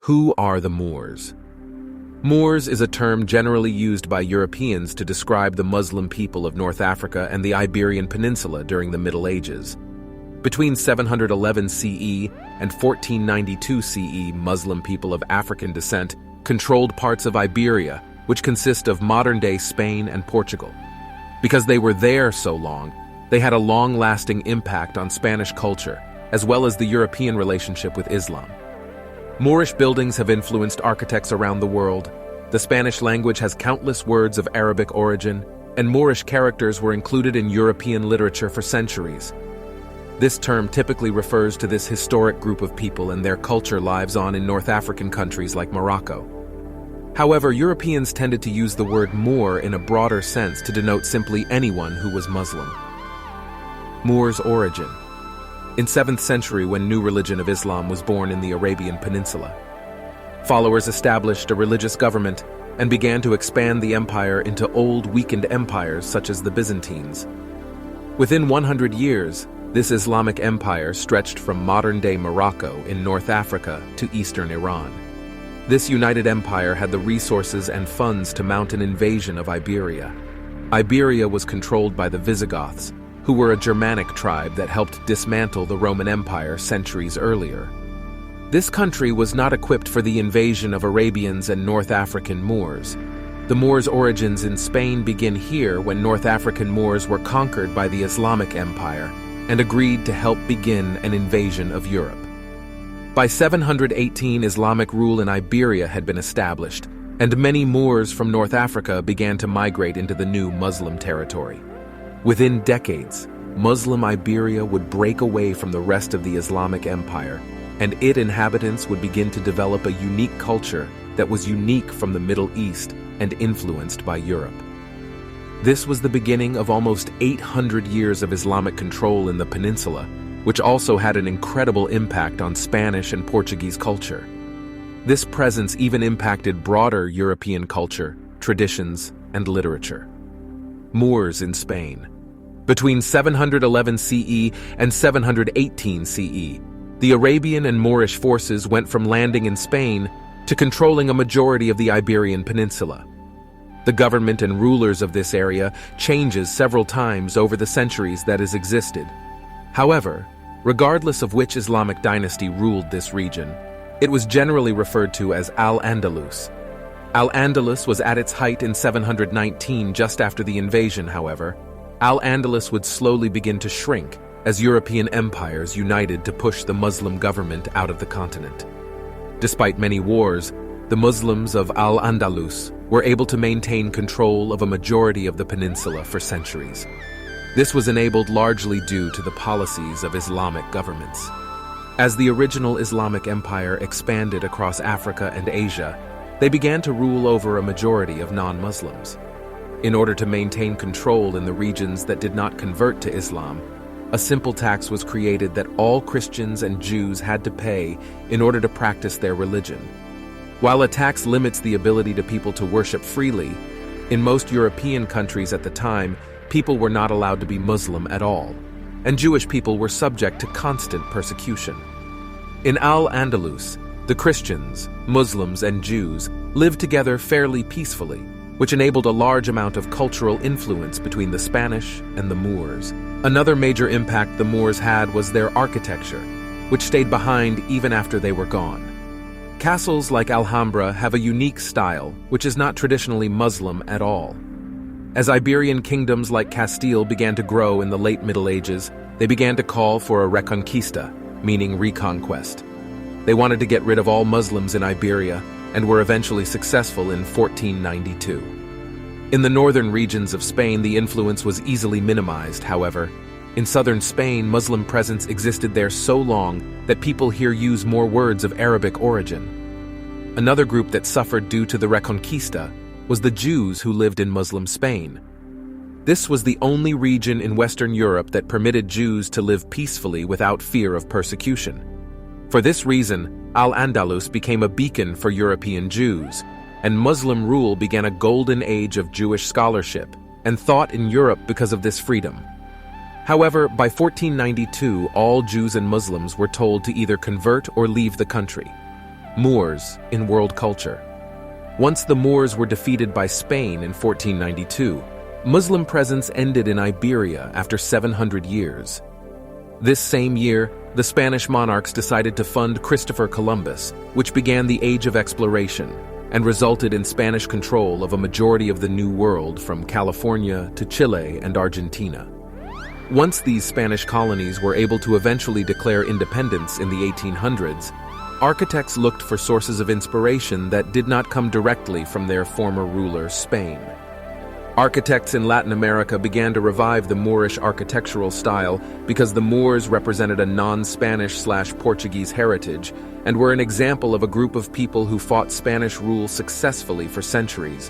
Who are the Moors? Moors is a term generally used by Europeans to describe the Muslim people of North Africa and the Iberian Peninsula during the Middle Ages. Between 711 CE and 1492 CE, Muslim people of African descent controlled parts of Iberia, which consist of modern-day Spain and Portugal. Because they were there so long, they had a long-lasting impact on Spanish culture, as well as the European relationship with Islam. Moorish buildings have influenced architects around the world. The Spanish language has countless words of Arabic origin, and Moorish characters were included in European literature for centuries. This term typically refers to this historic group of people, and their culture lives on in North African countries like Morocco. However, Europeans tended to use the word Moor in a broader sense to denote simply anyone who was Muslim. Moor's origin. In 7th century, when new religion of Islam was born in the Arabian Peninsula, followers established a religious government and began to expand the empire into old, weakened empires such as the Byzantines. Within 100 years, this Islamic empire stretched from modern-day Morocco in North Africa to eastern Iran. This united empire had the resources and funds to mount an invasion of Iberia. Iberia was controlled by the Visigoths, who were a Germanic tribe that helped dismantle the Roman Empire centuries earlier. This country was not equipped for the invasion of Arabians and North African Moors. The Moors' origins in Spain begin here when North African Moors were conquered by the Islamic Empire and agreed to help begin an invasion of Europe. By 718, Islamic rule in Iberia had been established, and many Moors from North Africa began to migrate into the new Muslim territory. Within decades, Muslim Iberia would break away from the rest of the Islamic Empire, and its inhabitants would begin to develop a unique culture that was unique from the Middle East and influenced by Europe. This was the beginning of almost 800 years of Islamic control in the peninsula, which also had an incredible impact on Spanish and Portuguese culture. This presence even impacted broader European culture, traditions, and literature. Moors in Spain. Between 711 CE and 718 CE, the Arabian and Moorish forces went from landing in Spain to controlling a majority of the Iberian Peninsula. The government and rulers of this area changes several times over the centuries that has existed. However, regardless of which Islamic dynasty ruled this region, it was generally referred to as Al-Andalus. Al-Andalus was at its height in 719, just after the invasion, however. Al-Andalus would slowly begin to shrink as European empires united to push the Muslim government out of the continent. Despite many wars, the Muslims of Al-Andalus were able to maintain control of a majority of the peninsula for centuries. This was enabled largely due to the policies of Islamic governments. As the original Islamic empire expanded across Africa and Asia, they began to rule over a majority of non-Muslims. In order to maintain control in the regions that did not convert to Islam, a simple tax was created that all Christians and Jews had to pay in order to practice their religion. While a tax limits the ability to people to worship freely, in most European countries at the time, people were not allowed to be Muslim at all, and Jewish people were subject to constant persecution. In Al-Andalus, the Christians, Muslims, and Jews lived together fairly peacefully, which enabled a large amount of cultural influence between the Spanish and the Moors. Another major impact the Moors had was their architecture, which stayed behind even after they were gone. Castles like Alhambra have a unique style, which is not traditionally Muslim at all. As Iberian kingdoms like Castile began to grow in the late Middle Ages, they began to call for a reconquista, meaning reconquest. They wanted to get rid of all Muslims in Iberia and were eventually successful in 1492. In the northern regions of Spain, the influence was easily minimized, however. In southern Spain, Muslim presence existed there so long that people here use more words of Arabic origin. Another group that suffered due to the reconquista was the Jews who lived in Muslim Spain. This was the only region in Western Europe that permitted Jews to live peacefully without fear of persecution. For this reason, Al-Andalus became a beacon for European Jews, and Muslim rule began a golden age of Jewish scholarship and thought in Europe because of this freedom. However, by 1492, all Jews and Muslims were told to either convert or leave the country. Moors in world culture. Once the Moors were defeated by Spain in 1492, Muslim presence ended in Iberia after 700 years. This same year, the Spanish monarchs decided to fund Christopher Columbus, which began the Age of Exploration and resulted in Spanish control of a majority of the New World from California to Chile and Argentina. Once these Spanish colonies were able to eventually declare independence in the 1800s, architects looked for sources of inspiration that did not come directly from their former ruler, Spain. Architects in Latin America began to revive the Moorish architectural style because the Moors represented a non-Spanish/Portuguese heritage and were an example of a group of people who fought Spanish rule successfully for centuries,